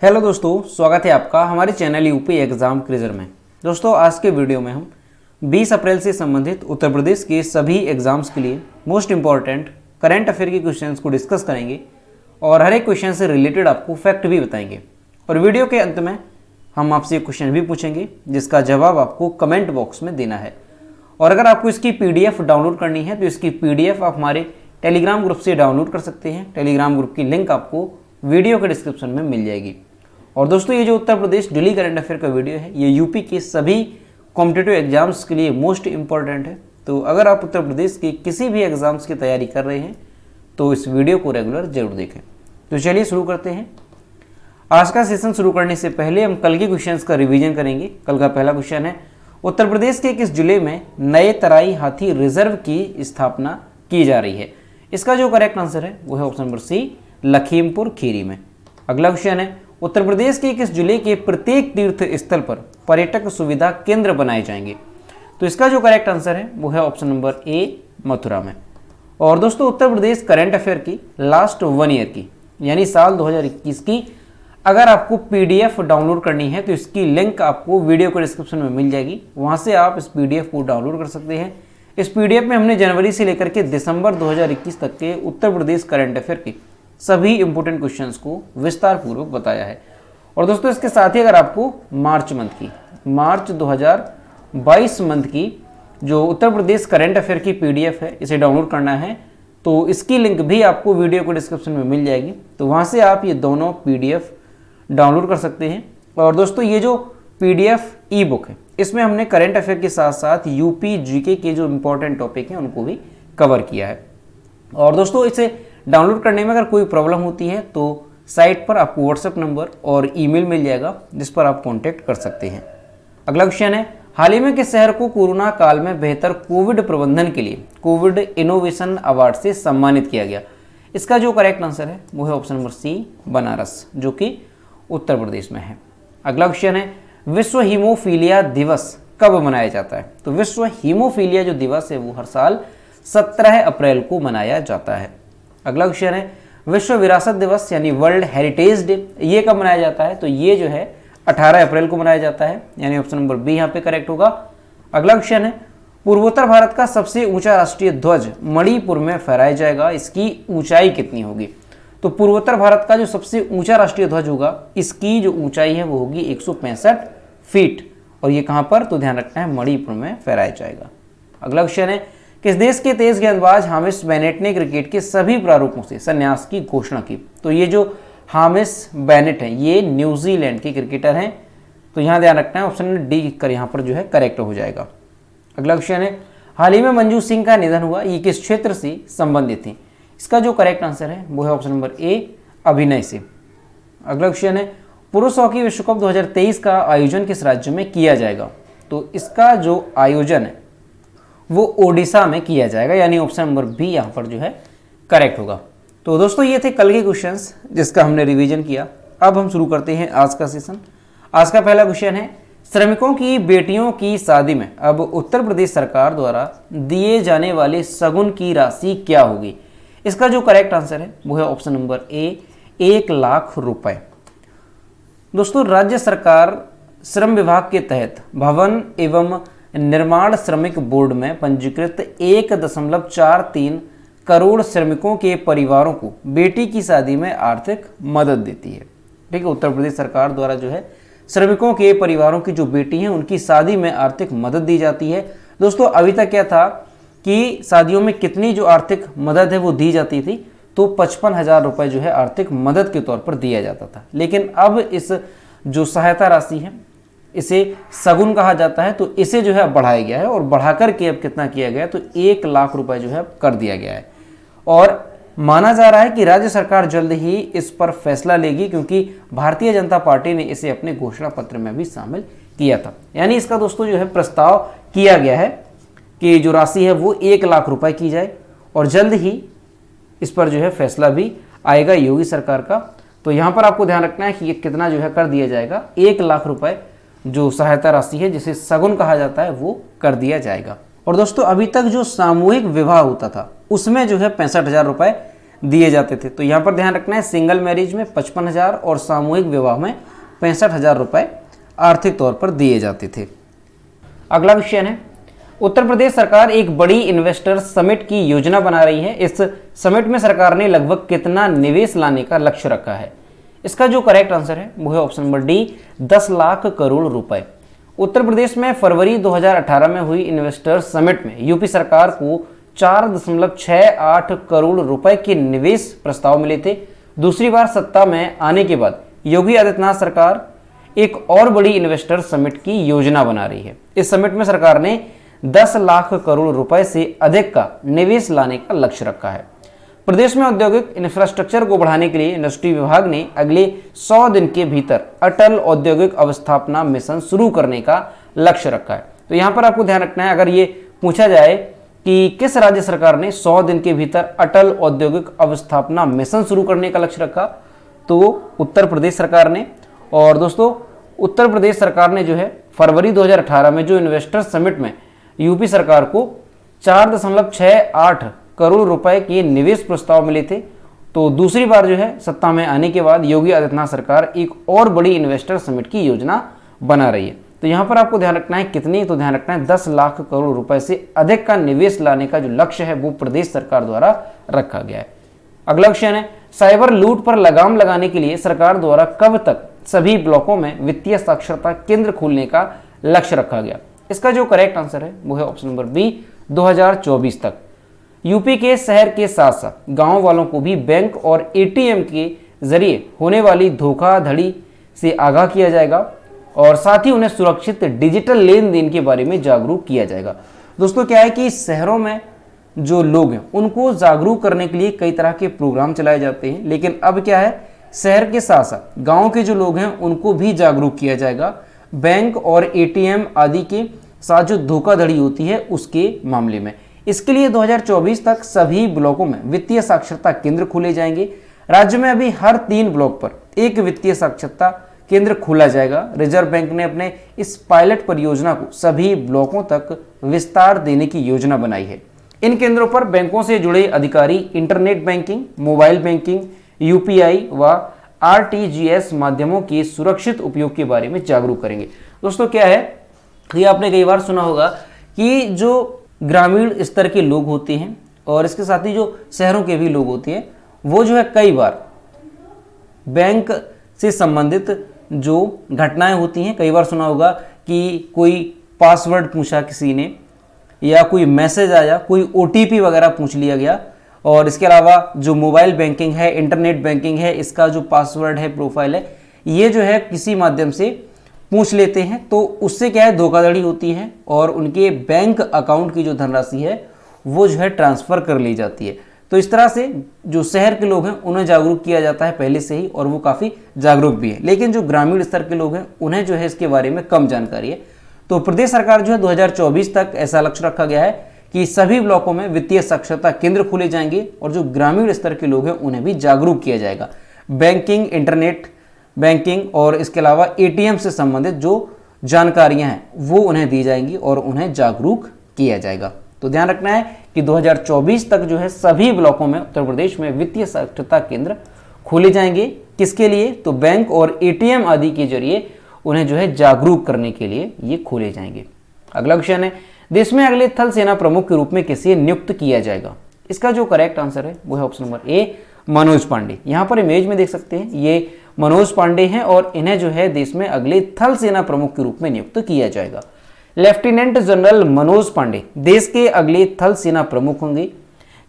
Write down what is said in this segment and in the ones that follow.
Hello दोस्तों, स्वागत है आपका हमारे चैनल यूपी एग्जाम क्विज़र में। दोस्तों, आज के वीडियो में हम 20 अप्रैल से संबंधित उत्तर प्रदेश के सभी एग्जाम्स के लिए मोस्ट इंपॉर्टेंट करंट अफेयर के क्वेश्चंस को डिस्कस करेंगे और हर एक क्वेश्चन से रिलेटेड आपको फैक्ट भी बताएंगे। और वीडियो के अंत में हम आपसे एक क्वेश्चन भी पूछेंगे जिसका जवाब आपको कमेंट बॉक्स में देना है। और अगर आपको इसकी PDF डाउनलोड करनी है तो इसकी PDF आप हमारे टेलीग्राम ग्रुप से डाउनलोड कर सकते हैं। टेलीग्राम ग्रुप की लिंक आपको वीडियो के डिस्क्रिप्शन में मिल जाएगी। और दोस्तों, ये जो Uttar Pradesh daily current affair का वीडियो है ये यूपी के सभी कॉम्पिटिटिव एग्जाम्स के लिए मोस्ट इंपॉर्टेंट है। तो अगर आप उत्तर प्रदेश के किसी भी एग्जाम्स की तैयारी कर रहे हैं तो इस वीडियो को रेगुलर जरूर देखें। तो चलिए शुरू करते हैं। आज का सेशन शुरू करने से पहले हम कल के क्वेश्चंस का रिवीजन करेंगे। कल का पहला क्वेश्चन है, उत्तर प्रदेश के किस जिले में नए तराई हाथी रिजर्व की स्थापना की जा रही है? इसका जो करेक्ट आंसर है वो है option number C, Lakhimpur Kheri में। अगला क्वेश्चन है, उत्तर प्रदेश के किस जिले के प्रत्येक तीर्थ स्थल पर पर्यटक सुविधा केंद्र बनाए जाएंगे? तो इसका जो करेक्ट आंसर है वो है ऑप्शन नंबर ए, मथुरा में। और दोस्तों, उत्तर प्रदेश करंट अफेयर की लास्ट 1 ईयर की यानी साल 2021 की अगर आपको PDF डाउनलोड करनी है तो इसकी लिंक आपको वीडियो के डिस्क्रिप्शन में मिल जाएगी। वहां से आप इस PDF को डाउनलोड कर सकते हैं। इस PDF में हमने जनवरी से लेकर के दिसंबर 2021 तक के उत्तर प्रदेश करंट अफेयर की सभी इंपोर्टेंट क्वेश्चंस को विस्तार पूर्वक बताया है। और दोस्तों, इसके साथ ही अगर आपको मार्च 2022 मंथ की जो उत्तर प्रदेश करंट अफेयर की PDF है इसे डाउनलोड करना है तो इसकी लिंक भी आपको वीडियो के डिस्क्रिप्शन में मिल जाएगी। तो वहाँ से आप ये दोनों PDF डाउनलोड कर सकते हैं। और दोस्तों, ये जो PDF ई बुक है इसमें हमने करंट अफेयर के साथ साथ यूपी GK के जो इंपॉर्टेंट टॉपिक हैं उनको भी कवर किया है। और दोस्तों, इसे डाउनलोड करने में अगर कोई प्रॉब्लम होती है तो साइट पर आपको WhatsApp नंबर और ईमेल मिल जाएगा जिस पर आप कॉन्टैक्ट कर सकते हैं। अगला क्वेश्चन है, हाल ही में किस शहर को कोरोना काल में बेहतर कोविड प्रबंधन के लिए कोविड इनोवेशन अवार्ड से सम्मानित किया गया? इसका जो करेक्ट आंसर है वो है ऑप्शन नंबर सी, बनारस, जो कि उत्तर प्रदेश में है। अगला क्वेश्चन है, विश्व हीमोफीलिया दिवस कब मनाया जाता है? तो विश्व हीमोफीलिया जो दिवस है वो हर साल 17 अप्रैल को मनाया जाता है। अगला क्वेश्चन है, विश्व विरासत दिवस यानी वर्ल्ड हेरिटेज डे ये कब मनाया जाता है? तो ये जो है 18 अप्रैल को मनाया जाता है, यानी ऑप्शन नंबर बी यहाँ पे करेक्ट होगा। अगला क्वेश्चन है, पूर्वोत्तर भारत का सबसे ऊंचा राष्ट्रीय ध्वज मणिपुर में फहराया जाएगा, इसकी ऊंचाई कितनी होगी? तो पूर्वोत्तर भारत का जो सबसे ऊंचा राष्ट्रीय ध्वज होगा इसकी जो ऊंचाई है वो होगी 165 फीट। और ये कहाँ पर? तो ध्यान रखना है, मणिपुर में फहराया जाएगा। अगला क्वेश्चन है, किस देश के तेज गेंदबाज हामिश बेनेट ने क्रिकेट के सभी प्रारूपों से संन्यास की घोषणा की? तो ये जो हामिश बेनेट है ये न्यूजीलैंड के क्रिकेटर हैं। तो यहाँ ध्यान रखना है, ऑप्शन डी कर यहाँ पर जो है करेक्ट हो जाएगा। अगला क्वेश्चन है, हाल ही में मंजू सिंह का निधन हुआ, ये किस क्षेत्र से संबंधित थी? इसका जो करेक्ट आंसर है वो है ऑप्शन नंबर ए, अभिनय से। अगला क्वेश्चन है, पुरुष हॉकी विश्व कप 2023 का आयोजन किस राज्य में किया जाएगा? तो इसका जो आयोजन है वो ओडिशा में किया जाएगा, यानी ऑप्शन नंबर बी यहाँ पर जो है करेक्ट होगा। तो दोस्तों, ये थे कल के क्वेश्चंस जिसका हमने रिवीजन किया। अब हम शुरू करते हैं आज का सेशन। आज का पहला क्वेश्चन है, श्रमिकों की बेटियों की शादी में अब उत्तर प्रदेश सरकार द्वारा दिए जाने वाले शगुन की राशि क्या होगी? इसका जो करेक्ट आंसर है वो है ऑप्शन नंबर ए, 1 लाख रुपए। दोस्तों, राज्य सरकार श्रम विभाग के तहत भवन एवं निर्माण श्रमिक बोर्ड में पंजीकृत 1.43 करोड़ श्रमिकों के परिवारों को बेटी की शादी में आर्थिक मदद देती है। ठीक है, उत्तर प्रदेश सरकार द्वारा जो है श्रमिकों के परिवारों की जो बेटी हैं उनकी शादी में आर्थिक मदद दी जाती है। दोस्तों, अभी तक क्या था कि शादियों में कितनी जो आर्थिक मदद है वो दी जाती थी, तो 55,000 रुपये जो है आर्थिक मदद के तौर पर दिया जाता था। लेकिन अब इस जो सहायता राशि है इसे शगुन कहा जाता है, तो इसे जो है बढ़ाया गया है और बढ़ाकर के अब कितना किया गया है? तो 1 लाख रुपए जो है कर दिया गया है। और माना जा रहा है कि राज्य सरकार जल्द ही इस पर फैसला लेगी, क्योंकि भारतीय जनता पार्टी ने इसे अपने घोषणा पत्र में भी शामिल किया था। यानी इसका दोस्तों जो है प्रस्ताव किया गया है कि जो राशि है वो 1 लाख रुपए की जाए और जल्द ही इस पर जो है फैसला भी आएगा योगी सरकार का। तो यहाँ पर आपको ध्यान रखना है कि ये कितना जो है कर दिया जाएगा, 1 लाख रुपए जो सहायता राशि है जिसे शगुन कहा जाता है वो कर दिया जाएगा। और दोस्तों, अभी तक जो सामूहिक विवाह होता था उसमें जो है 65,000 रुपए दिए जाते थे। तो यहाँ पर ध्यान रखना है, सिंगल मैरिज में 55,000 और सामूहिक विवाह में 65,000 रुपये आर्थिक तौर पर दिए जाते थे। अगला क्वेश्चन है, उत्तर प्रदेश सरकार एक बड़ी इन्वेस्टर समिट की योजना बना रही है। इस समिट में सरकार ने लगभग कितना निवेश लाने का लक्ष्य रखा है? इसका जो करेक्ट आंसर है वो है option number D, 10 lakh crore रुपए। उत्तर प्रदेश में फरवरी 2018 में हुई इन्वेस्टर समिट में यूपी सरकार को 4.68 करोड़ रुपए के निवेश प्रस्ताव मिले थे। दूसरी बार सत्ता में आने के बाद योगी आदित्यनाथ सरकार एक और बड़ी इन्वेस्टर समिट की योजना बना रही है। इस समिट में सरकार ने 10 लाख करोड़ रुपए से अधिक का निवेश लाने का लक्ष्य रखा है। प्रदेश में औद्योगिक इंफ्रास्ट्रक्चर को बढ़ाने के लिए इंडस्ट्री विभाग ने अगले 100 दिन के भीतर अटल औद्योगिक अवस्थापना मिशन शुरू करने का लक्ष्य रखा है। तो यहाँ पर आपको ध्यान रखना है, अगर ये पूछा जाए कि किस राज्य सरकार ने 100 दिन के भीतर अटल औद्योगिक अवस्थापना मिशन शुरू करने का लक्ष्य रखा, तो उत्तर प्रदेश सरकार ने। और दोस्तों, उत्तर प्रदेश सरकार ने जो है फरवरी 2018 में जो इन्वेस्टर समिट में यूपी सरकार को 4.68 करोड़ रुपए के निवेश प्रस्ताव मिले थे, तो दूसरी बार जो है सत्ता में आने के बाद योगी आदित्यनाथ सरकार एक और बड़ी इन्वेस्टर समिट की योजना बना रही है। तो यहाँ पर आपको ध्यान रखना है कितनी, तो ध्यान रखना है 10 लाख करोड़ रुपए से अधिक का निवेश लाने का जो लक्ष्य है वो प्रदेश सरकार द्वारा रखा गया है। अगला क्वेश्चन है, साइबर लूट पर लगाम लगाने के लिए सरकार द्वारा कब तक सभी ब्लॉकों में वित्तीय साक्षरता केंद्र खोलने का लक्ष्य रखा गया? इसका जो करेक्ट आंसर है वो है ऑप्शन नंबर बी, 2024 तक। यूपी के शहर के साथ साथ गांव वालों को भी बैंक और एटीएम के जरिए होने वाली धोखाधड़ी से आगाह किया जाएगा और साथ ही उन्हें सुरक्षित डिजिटल लेन देन के बारे में जागरूक किया जाएगा। दोस्तों, क्या है कि शहरों में जो लोग हैं उनको जागरूक करने के लिए कई तरह के प्रोग्राम चलाए जाते हैं, लेकिन अब क्या है, शहर के साथ साथ गांव के जो लोग हैं उनको भी जागरूक किया जाएगा बैंक और एटीएम आदि के साथ जो धोखाधड़ी होती है उसके मामले में। इसके लिए 2024 तक सभी ब्लॉकों में वित्तीय साक्षरता केंद्र खोले जाएंगे। राज्य में अभी हर 3 ब्लॉक पर एक वित्तीय साक्षरता केंद्र खोला जाएगा। रिजर्व बैंक ने अपने इस पायलट परियोजना को सभी ब्लॉकों तक विस्तार देने की योजना बनाई है। इन केंद्रों पर बैंकों से जुड़े अधिकारी internet banking, mobile banking, UPI व आरटीजीएस माध्यमों के सुरक्षित उपयोग के बारे में जागरूक करेंगे। दोस्तों, क्या है, ये आपने कई बार सुना होगा कि जो ग्रामीण स्तर के लोग होते हैं और इसके साथ ही जो शहरों के भी लोग होते हैं, वो जो है कई बार बैंक से संबंधित जो घटनाएं होती हैं, कई बार सुना होगा कि कोई पासवर्ड पूछा किसी ने या कोई मैसेज आया, कोई ओटीपी वगैरह पूछ लिया गया, और इसके अलावा जो मोबाइल बैंकिंग है, इंटरनेट बैंकिंग है, इसका जो पासवर्ड है, प्रोफाइल है, ये जो है किसी माध्यम से पूछ लेते हैं, तो उससे क्या है, धोखाधड़ी होती है और उनके बैंक अकाउंट की जो धनराशि है वो जो है ट्रांसफ़र कर ली जाती है। तो इस तरह से जो शहर के लोग हैं उन्हें जागरूक किया जाता है पहले से ही, और वो काफ़ी जागरूक भी है। लेकिन जो ग्रामीण स्तर के लोग हैं उन्हें जो है इसके बारे में कम जानकारी है। तो प्रदेश सरकार जो है 2024 तक ऐसा लक्ष्य रखा गया है कि सभी ब्लॉकों में वित्तीय साक्षरता केंद्र खोले जाएंगे और जो ग्रामीण स्तर के लोग हैं उन्हें भी जागरूक किया जाएगा। बैंकिंग, इंटरनेट बैंकिंग और इसके अलावा एटीएम से संबंधित जो जानकारियां हैं वो उन्हें दी जाएंगी और उन्हें जागरूक किया जाएगा। तो ध्यान रखना है कि 2024 तक जो है सभी ब्लॉकों में उत्तर प्रदेश में वित्तीय साक्षरता केंद्र खोले जाएंगे। किसके लिए? तो बैंक और एटीएम आदि के जरिए उन्हें जो है जागरूक करने के लिए ये खोले जाएंगे। अगला क्वेश्चन है, देश में अगले थल सेना प्रमुख के रूप में किसे नियुक्त किया जाएगा? इसका जो करेक्ट आंसर है वो है option number A, Manoj Pande. यहाँ पर इमेज में देख सकते हैं, ये मनोज पांडे हैं और इन्हें जो है देश में अगले थल सेना प्रमुख के रूप में नियुक्त किया जाएगा। लेफ्टिनेंट जनरल मनोज पांडे देश के अगले थल सेना प्रमुख होंगे।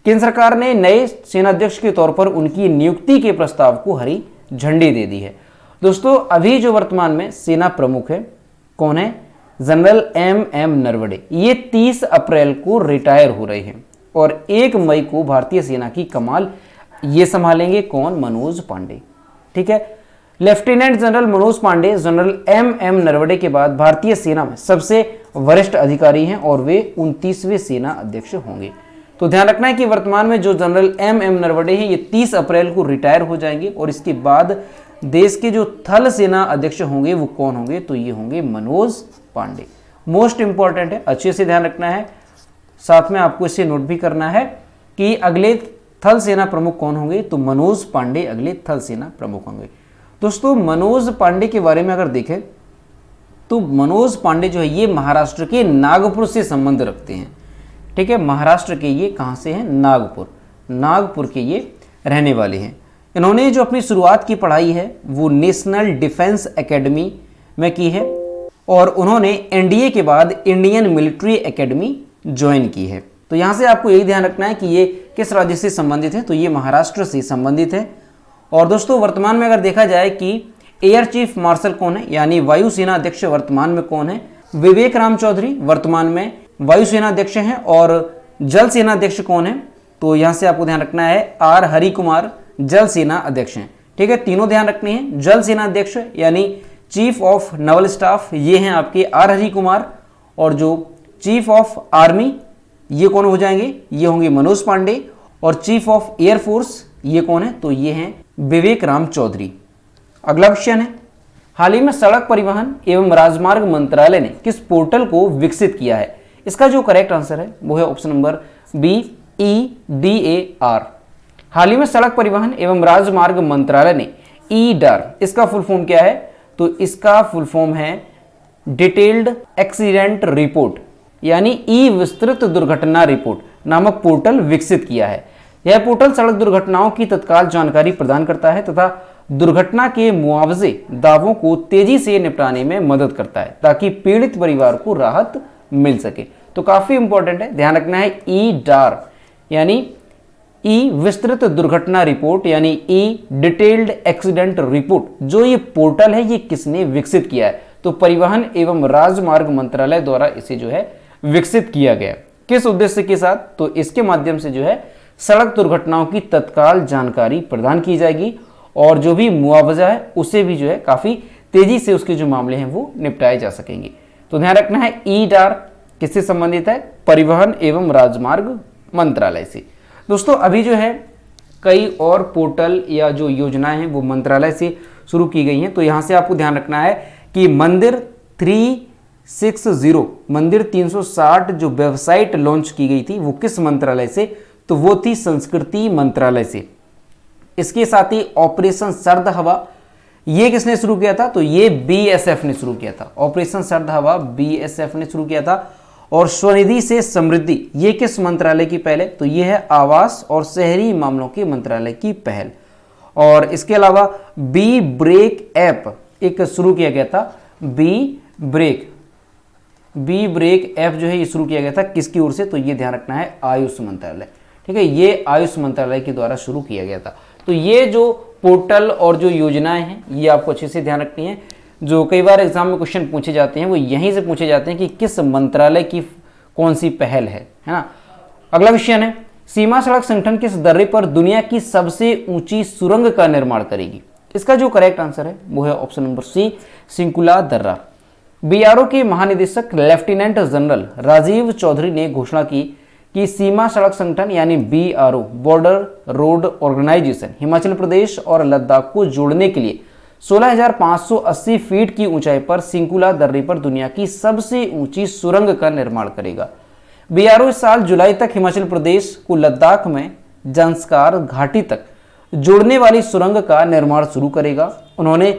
केंद्र सरकार ने नए सेनाध्यक्ष के तौर पर उनकी नियुक्ति के प्रस्ताव को हरी झंडी दे दी है। दोस्तों, अभी जो वर्तमान में सेना प्रमुख है कौन है? General M Naravane. ये 30 अप्रैल को रिटायर हो रहे हैं और 1 मई को भारतीय सेना की कमान ये संभालेंगे। कौन? मनोज पांडे। ठीक है, lieutenant general Manoj Pande general M Naravane के बाद भारतीय सेना में सबसे वरिष्ठ अधिकारी हैं और वे 29वें सेना अध्यक्ष होंगे। तो ध्यान रखना है कि वर्तमान में जो जनरल एम नरवणे हैं ये 30 अप्रैल को रिटायर हो जाएंगे और इसके बाद देश के जो थल सेना अध्यक्ष होंगे वो कौन होंगे? तो ये होंगे मनोज पांडे। मोस्ट इंपॉर्टेंट है, अच्छे से ध्यान रखना है। साथ में आपको इसे नोट भी करना है कि अगले थल सेना प्रमुख कौन होंगे? तो मनोज पांडे अगले थल सेना प्रमुख होंगे। दोस्तों मनोज पांडे के बारे में अगर देखें तो मनोज पांडे जो है ये महाराष्ट्र के नागपुर से संबंध रखते हैं। ठीक है, महाराष्ट्र के ये कहाँ से हैं? नागपुर के ये रहने वाले हैं। इन्होंने जो अपनी शुरुआत की पढ़ाई है वो नेशनल डिफेंस एकेडमी में की है और उन्होंने एनडीए के बाद इंडियन मिलिट्री एकेडमी ज्वाइन की है। तो यहाँ से आपको यही ध्यान रखना है कि ये किस राज्य से संबंधित है, तो ये महाराष्ट्र से संबंधित है। और दोस्तों वर्तमान में अगर देखा जाए कि एयर चीफ मार्शल कौन है, यानी वायुसेना अध्यक्ष वर्तमान में कौन है? विवेक राम चौधरी वर्तमान में वायुसेना अध्यक्ष हैं। और जल सेना अध्यक्ष कौन है? तो यहाँ से आपको ध्यान रखना है आर हरि कुमार जल सेना अध्यक्ष हैं। ठीक है, तीनों ध्यान रखने हैं। जल सेना अध्यक्ष यानी चीफ ऑफ नवल स्टाफ ये हैं आपके आर हरि कुमार, और जो चीफ ऑफ आर्मी ये कौन हो जाएंगे? ये होंगे मनोज पांडे। और चीफ ऑफ एयरफोर्स ये कौन है? तो ये हैं विवेक राम चौधरी। अगला क्वेश्चन है, हाल ही में सड़क परिवहन एवं राजमार्ग मंत्रालय ने किस पोर्टल को विकसित किया है? इसका जो करेक्ट आंसर है वो है ऑप्शन नंबर बी, EDAR। हाल ही में सड़क परिवहन एवं राजमार्ग मंत्रालय ने EDAR, इसका फुल फॉर्म क्या है? तो इसका फुल फॉर्म है डिटेल्ड एक्सीडेंट रिपोर्ट, यानी ई विस्तृत दुर्घटना रिपोर्ट नामक पोर्टल विकसित किया है। यह पोर्टल सड़क दुर्घटनाओं की तत्काल जानकारी प्रदान करता है तथा दुर्घटना के मुआवजे दावों को तेजी से निपटाने में मदद करता है ताकि पीड़ित परिवार को राहत मिल सके। तो काफी इंपॉर्टेंट है, ध्यान रखना है EDAR यानी ई विस्तृत दुर्घटना रिपोर्ट यानी ई डिटेल्ड एक्सीडेंट रिपोर्ट। जो ये पोर्टल है ये किसने विकसित किया है? तो परिवहन एवं राजमार्ग मंत्रालय द्वारा इसे जो है विकसित किया गया। किस उद्देश्य के साथ? तो इसके माध्यम से जो है सड़क दुर्घटनाओं की तत्काल जानकारी प्रदान की जाएगी और जो भी मुआवजा है उसे भी जो है काफी तेजी से उसके जो मामले हैं वो निपटाए जा सकेंगे। तो ध्यान रखना है EDAR किससे संबंधित है? परिवहन एवं राजमार्ग मंत्रालय से। दोस्तों अभी जो है कई और पोर्टल या जो योजनाएं हैं वो मंत्रालय से शुरू की गई हैं। तो यहाँ से आपको ध्यान रखना है कि मंदिर 360 जो वेबसाइट लॉन्च की गई थी वो किस मंत्रालय से? तो वो थी संस्कृति मंत्रालय से। इसके साथ ही ऑपरेशन सर्द हवा ये किसने शुरू किया था? तो ये BSF ने शुरू किया था। ऑपरेशन सर्द हवा BSF ने शुरू किया था। और स्वनिधि से समृद्धि ये किस मंत्रालय की पहल है? तो ये है आवास और शहरी मामलों के मंत्रालय की पहल। और इसके अलावा बी ब्रेक ऐप एक शुरू किया गया था। बी ब्रेक ऐप जो है ये शुरू किया गया था किसकी ओर से? तो ये ध्यान रखना है आयुष मंत्रालय। ठीक है, ये आयुष मंत्रालय के द्वारा शुरू किया गया था। तो ये जो पोर्टल और जो योजनाएं हैं ये आपको अच्छे से ध्यान रखनी है। जो कई बार एग्जाम में क्वेश्चन पूछे जाते हैं वो यहीं से पूछे जाते हैं कि किस मंत्रालय की कौन सी पहल है ना। अगला क्वेश्चन है, सीमा सड़क संगठन किस दर्रे पर दुनिया की सबसे ऊंची सुरंग का निर्माण करेगी? इसका जो करेक्ट आंसर है वो है ऑप्शन नंबर सी, सिंकुला दर्रा। BRO के महानिदेशक लेफ्टिनेंट जनरल राजीव चौधरी ने घोषणा की कि सीमा सड़क संगठन यानी BRO border road organisation Himachal Pradesh और लद्दाख को जोड़ने के लिए 16,580 फीट की ऊंचाई पर सिंकुला दर्रे पर दुनिया की सबसे ऊंची सुरंग का निर्माण करेगा। BRO इस साल जुलाई तक हिमाचल प्रदेश को लद्दाख में जंस्कार घाटी तक जोड़ने वाली सुरंग का निर्माण शुरू करेगा। उन्होंने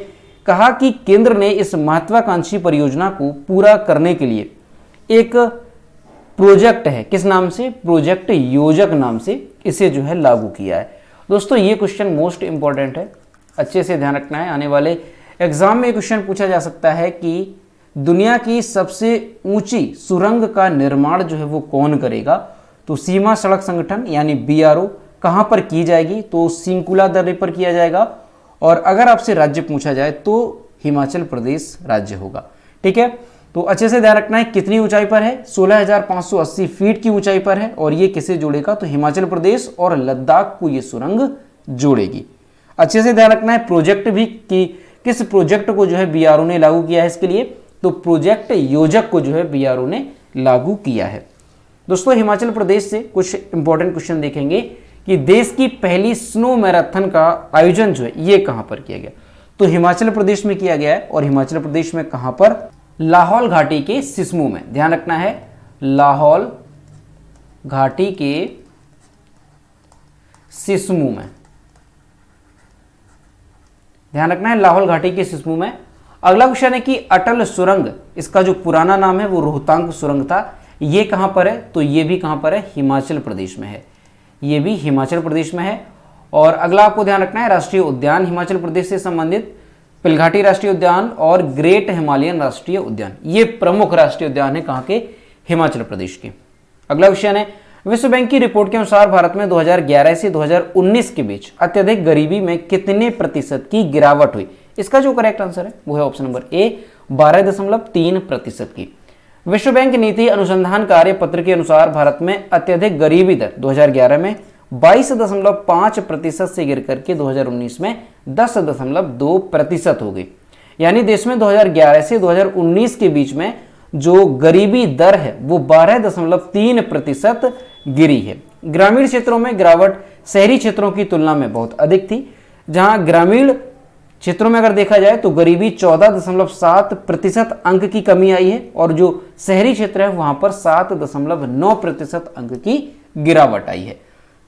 कहा कि केंद्र ने इस महत्वाकांक्षी परियोजना को पूरा करने के लिए एक प्रोजेक्ट है, किस नाम से? प्रोजेक्ट योजक नाम से इसे जो है लागू किया है। दोस्तों ये क्वेश्चन मोस्ट इंपॉर्टेंट है, अच्छे से ध्यान रखना है। आने वाले एग्जाम में क्वेश्चन पूछा जा सकता है कि दुनिया की सबसे ऊंची सुरंग का निर्माण जो है वो कौन करेगा? तो सीमा सड़क संगठन यानी BRO कहां पर की जाएगी? तो सिंकुला दर्रे पर किया जाएगा। और अगर आपसे राज्य पूछा जाए तो हिमाचल प्रदेश राज्य होगा। ठीक है, तो अच्छे से ध्यान रखना है कितनी ऊंचाई पर है? 16,580 फीट की ऊंचाई पर है। और ये किसे जोड़ेगा? तो हिमाचल प्रदेश और लद्दाख को ये सुरंग जोड़ेगी। अच्छे से ध्यान रखना है प्रोजेक्ट भी कि किस प्रोजेक्ट को जो है BRO ने लागू किया है इसके लिए? तो प्रोजेक्ट योजक को जो है BRO ने लागू किया है। दोस्तों हिमाचल प्रदेश से कुछ इंपॉर्टेंट क्वेश्चन देखेंगे कि देश की पहली स्नो मैराथन का आयोजन जो है ये कहां पर किया गया? तो हिमाचल प्रदेश में किया गया है। और हिमाचल प्रदेश में कहां पर? लाहौल घाटी के सिस्मू में। ध्यान रखना है लाहौल घाटी के सिस्मू में, ध्यान रखना है लाहौल घाटी के सिस्मू में। अगला क्वेश्चन है कि अटल सुरंग, इसका जो पुराना नाम है वो रोहतांग सुरंग था, ये कहां पर है? तो ये भी कहां पर है? हिमाचल प्रदेश में है, ये भी हिमाचल प्रदेश में है। और अगला आपको ध्यान रखना है राष्ट्रीय उद्यान हिमाचल प्रदेश से संबंधित पिलघाटी राष्ट्रीय उद्यान और ग्रेट हिमालयन राष्ट्रीय उद्यान, ये प्रमुख राष्ट्रीय उद्यान है कहां के? हिमाचल प्रदेश के। अगला क्वेश्चन है विश्व बैंक की रिपोर्ट के अनुसार भारत में 2011 से 2019 के बीच अत्यधिक गरीबी में कितने प्रतिशत की गिरावट हुई? इसका जो करेक्ट आंसर है वो है ऑप्शन नंबर ए 12.3% की। विश्व बैंक नीति अनुसंधान कार्य पत्र के अनुसार भारत में अत्यधिक गरीबी दर 2011 में 22.5% से गिर करके 2019 में 10.2% हो गई। यानी देश में 2011 से 2019 के बीच में जो गरीबी दर है वो 12.3% गिरी है। ग्रामीण क्षेत्रों में गिरावट शहरी क्षेत्रों की तुलना में बहुत अधिक थी, जहां ग्रामीण क्षेत्रों में अगर देखा जाए तो गरीबी 14.7% अंक की कमी आई है और जो शहरी क्षेत्र है वहां पर 7.9% अंक की गिरावट आई है।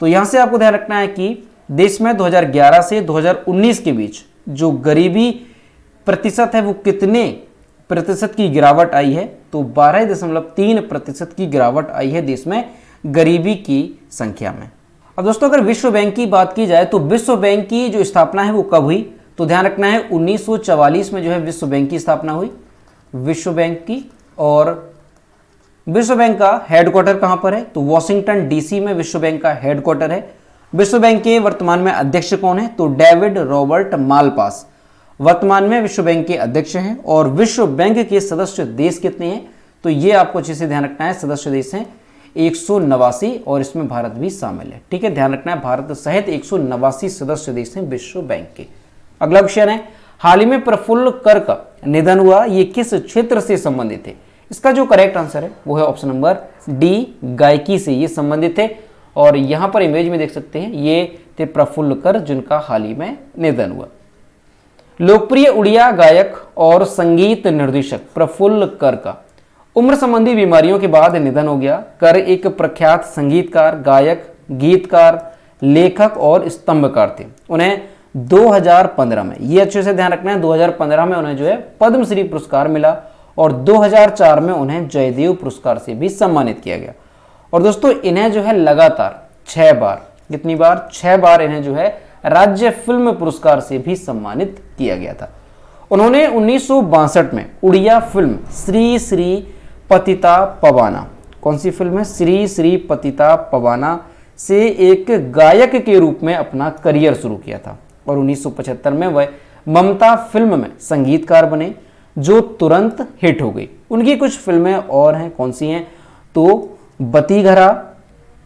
तो यहां से आपको ध्यान रखना है कि देश में 2011 से 2019 के बीच जो गरीबी प्रतिशत है वो कितने प्रतिशत की गिरावट आई है? तो 12.3% की गिरावट आई है देश में गरीबी की संख्या में। अब दोस्तों अगर विश्व बैंक की बात की जाए तो विश्व बैंक की जो स्थापना है वो कब हुई? तो ध्यान रखना है 1944 में जो है विश्व बैंक की स्थापना हुई, विश्व बैंक की। और विश्व बैंक का हेडक्वार्टर कहां पर है? तो वॉशिंगटन डीसी में विश्व बैंक का हेडक्वार्टर है। विश्व बैंक के वर्तमान में अध्यक्ष कौन है? तो डेविड रॉबर्ट मालपास वर्तमान में विश्व बैंक के अध्यक्ष हैं। और विश्व बैंक के सदस्य देश कितने हैं? तो ये आपको अच्छे से ध्यान रखना है, सदस्य देश हैं 189 और इसमें भारत भी शामिल है। ठीक है, ध्यान रखना है भारत सहित 189 सदस्य देश हैं विश्व बैंक के। अगला क्वेश्चन है हाल ही में प्रफुल्ल कर का निधन हुआ, ये किस क्षेत्र से संबंधित है? इसका जो करेक्ट आंसर है वो है ऑप्शन नंबर डी, गायकी से ये संबंधित है। और यहां पर इमेज में देख सकते हैं ये थे प्रफुल्ल कर जिनका हाल ही में निधन हुआ। लोकप्रिय उड़िया गायक और संगीत निर्देशक प्रफुल्ल कर का उम्र संबंधी बीमारियों के बाद निधन हो गया। कर एक प्रख्यात संगीतकार, गायक, गीतकार, लेखक और स्तंभकार थे। उन्हें 2015 में, ये अच्छे से ध्यान रखना है, 2015 में उन्हें जो है पद्मश्री पुरस्कार मिला और 2004 में उन्हें जयदेव पुरस्कार से भी सम्मानित किया गया। और दोस्तों इन्हें जो है लगातार 6 बार, कितनी बार? 6 बार इन्हें जो है राज्य फिल्म पुरस्कार से भी सम्मानित किया गया था। उन्होंने 1962 में उड़िया फिल्म श्री श्री पतिता पवाना, कौन सी फिल्म है? श्री श्री पतिता पवाना से एक गायक के रूप में अपना करियर शुरू किया था। और 1975 में वह ममता फिल्म में संगीतकार बने जो तुरंत हिट हो गई। उनकी कुछ फिल्में और हैं, कौन सी हैं? तो बतीघरा,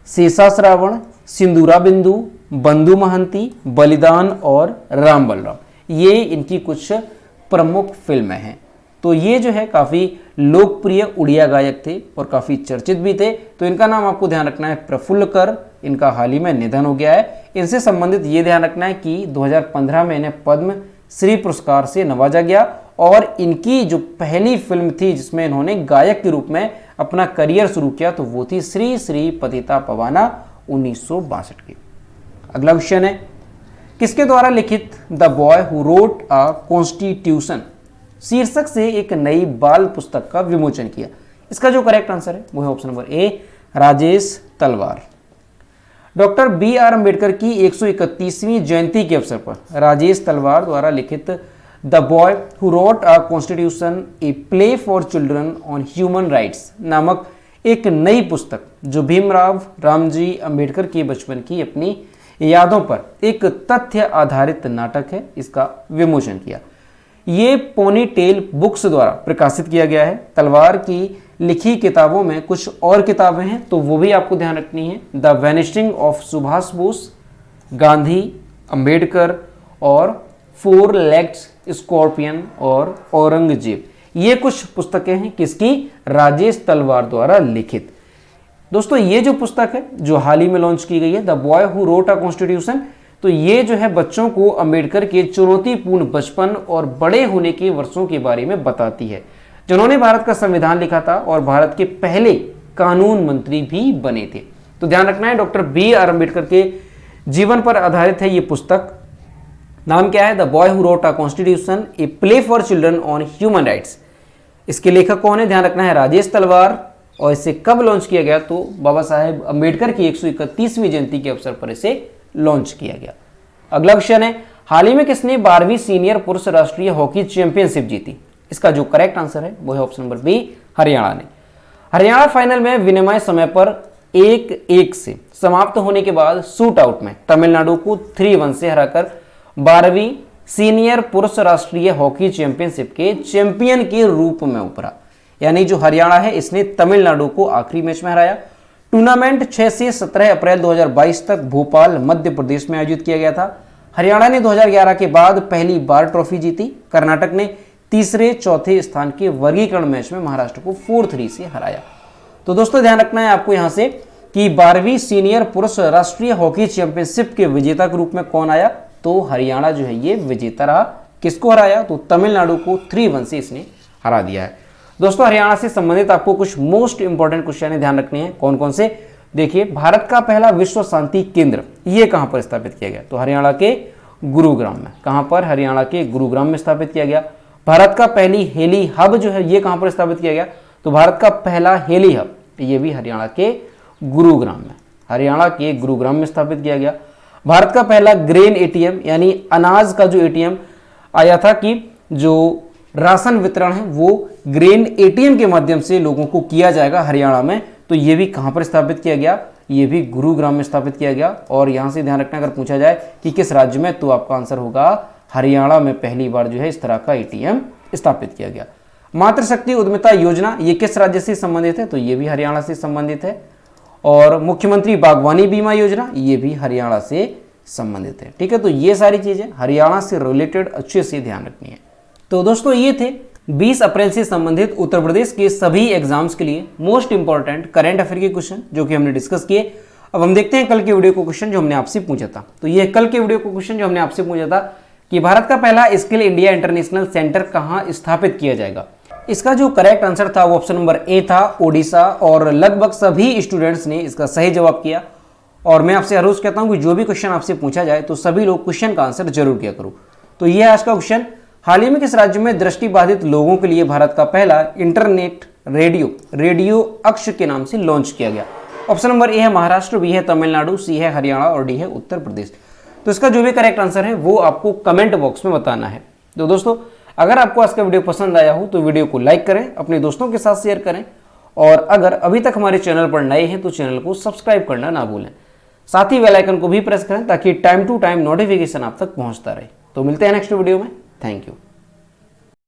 शेषा श्रावण, सिंदूरा बिंदु, बंधु महंती, बलिदान और राम बलराम, ये इनकी कुछ प्रमुख फिल्में हैं। तो ये जो है काफ़ी लोकप्रिय उड़िया गायक थे और काफ़ी चर्चित भी थे। तो इनका नाम आपको ध्यान रखना है प्रफुल्ल कर, इनका हाल ही में निधन हो गया है। इनसे संबंधित ये ध्यान रखना है कि 2015 में इन्हें पद्म श्री पुरस्कार से नवाजा गया और इनकी जो पहली फिल्म थी जिसमें इन्होंने गायक के रूप में अपना करियर शुरू किया तो वो थी श्री श्री पतिता पवाना 1962 की। अगला क्वेश्चन है किसके द्वारा लिखित the boy who wrote a constitution शीर्षक से एक नई बाल पुस्तक का विमोचन किया? इसका जो करेक्ट आंसर है वो है ऑप्शन नंबर ए, राजेश तलवार। डॉक्टर बी आर अम्बेडकर की 131वीं जयंती के अवसर पर राजेश तलवार द्वारा लिखित the boy who wrote a constitution a play for children on human rights नामक एक नई पुस्तक जो भीमराव रामजी अम्बेडकर के बचपन की अपनी यादों पर एक तथ्य आधारित नाटक है, इसका विमोचन किया। ये पोनी टेल बुक्स द्वारा प्रकाशित किया गया है। तलवार की लिखी किताबों में कुछ और किताबें हैं तो वो भी आपको ध्यान रखनी है। The vanishing of Subhash Bose, Gandhi, Ambedkar और 4 लेग्ड स्कॉर्पियन और औरंगजेब, ये कुछ पुस्तकें हैं किसकी? राजेश तलवार द्वारा लिखित। दोस्तों ये जो पुस्तक है जो हाल ही में लॉन्च की गई है the boy who wrote a constitution, तो ये जो है बच्चों को अंबेडकर के चुनौतीपूर्ण बचपन और बड़े होने के वर्षों के बारे में बताती है, जिन्होंने भारत का संविधान लिखा था और भारत के पहले कानून मंत्री भी बने थे। तो ध्यान रखना है डॉक्टर बी आर अम्बेडकर के जीवन पर आधारित है ये पुस्तक। नाम क्या है? The boy who wrote a constitution, a play for children on human rights. इसके लेखक कौन है? ध्यान रखना है, राजेश तलवार। और इसे कब लॉन्च किया गया? तो बाबा साहेब अम्बेडकर की 131वीं जयंती के अवसर पर इसे लॉन्च किया गया। अगला क्वेश्चन है, हाल ही में किसने 12वीं सीनियर पुरुष राष्ट्रीय हॉकी चैंपियनशिप जीती? इसका जो करेक्ट आंसर है वो है ऑप्शन नंबर बी, हरियाणा ने। हरियाणा फाइनल में विनिमय समय पर 1-1 से समाप्त होने के बाद शूट आउट में तमिलनाडु को 3-1 से हराकर 12वीं सीनियर पुरुष राष्ट्रीय हॉकी चैंपियनशिप के चैंपियन के रूप में उभरा। यानी जो हरियाणा है इसने तमिलनाडु को आखिरी मैच में हराया। टूर्नामेंट 6 से 17 अप्रैल 2022 तक भोपाल मध्य प्रदेश में आयोजित किया गया था। हरियाणा ने 2011 के बाद पहली बार ट्रॉफी जीती। कर्नाटक ने तीसरे चौथे स्थान के वर्गीकरण मैच में महाराष्ट्र को 4-3 से हराया। तो दोस्तों ध्यान रखना है आपको यहां से कि 12वीं सीनियर पुरुष राष्ट्रीय हॉकी चैंपियनशिप के विजेता के रूप में कौन आया? तो हरियाणा जो है ये विजेता रहा। किसको हराया? तो तमिलनाडु को 3-1 से इसने हरा दिया है। दोस्तों हरियाणा से संबंधित आपको कुछ मोस्ट इंपॉर्टेंट क्वेश्चन ध्यान रखने हैं। कौन कौन से? देखिए, भारत का पहला विश्व शांति केंद्र ये कहां पर स्थापित किया गया? तो हरियाणा के गुरुग्राम में। कहां पर? हरियाणा के गुरुग्राम में स्थापित किया गया। भारत का पहली हेली हब जो है ये कहां पर स्थापित किया गया? तो भारत का पहला हेली हब ये भी हरियाणा के गुरुग्राम में, हरियाणा के गुरुग्राम में स्थापित किया गया। भारत का पहला ग्रेन एटीएम यानी अनाज का जो एटीएम आया था कि जो राशन वितरण है वो ग्रेन एटीएम के माध्यम से लोगों को किया जाएगा हरियाणा में, तो ये भी कहां पर स्थापित किया गया? ये भी गुरुग्राम में स्थापित किया गया। और यहां से ध्यान रखना, अगर पूछा जाए कि किस राज्य में, तो आपका आंसर होगा हरियाणा में पहली बार जो है इस तरह का एटीएम स्थापित किया गया। मातृशक्ति उद्यमिता योजना ये किस राज्य से संबंधित है? तो ये भी हरियाणा से संबंधित है। और मुख्यमंत्री बागवानी बीमा योजना ये भी हरियाणा से संबंधित है। ठीक है, तो ये सारी चीजें हरियाणा से रिलेटेड अच्छे से ध्यान रखनी है। तो दोस्तों ये थे 20 अप्रैल से संबंधित उत्तर प्रदेश के सभी एग्जाम्स के लिए मोस्ट इंपॉर्टेंट करंट अफेयर के क्वेश्चन जो कि हमने डिस्कस किए। अब हम देखते हैं कल के वीडियो को क्वेश्चन जो हमने आपसे पूछा था। तो ये कल के वीडियो को क्वेश्चन जो हमने आपसे पूछा था कि भारत का पहला स्किल इंडिया इंटरनेशनल सेंटर कहां स्थापित किया जाएगा? इसका जो करेक्ट आंसर था वो ऑप्शन नंबर ए था, ओडिशा। और लगभग सभी स्टूडेंट्स ने इसका सही जवाब किया। और मैं आपसे हर रोज कहता हूं कि जो भी क्वेश्चन आपसे पूछा जाए तो सभी लोग क्वेश्चन का आंसर जरूर किया करो। तो ये है आज का क्वेश्चन, हाल ही में किस राज्य में दृष्टिबाधित लोगों के लिए भारत का पहला इंटरनेट रेडियो अक्ष के नाम से लॉन्च किया गया? ऑप्शन नंबर ए है महाराष्ट्र, बी है तमिलनाडु, सी है हरियाणा और डी है उत्तर प्रदेश। तो इसका जो भी करेक्ट आंसर है वो आपको कमेंट बॉक्स में बताना है। तो दोस्तों अगर आपको आज का वीडियो पसंद आया हो तो वीडियो को लाइक करें, अपने दोस्तों के साथ शेयर करें। और अगर अभी तक हमारे चैनल पर नए हैं तो चैनल को सब्सक्राइब करना ना भूलें। साथ ही बेल आइकन को भी प्रेस करें ताकि टाइम टू टाइम नोटिफिकेशन आप तक पहुंचता रहे। तो मिलते हैं नेक्स्ट वीडियो में। Thank you.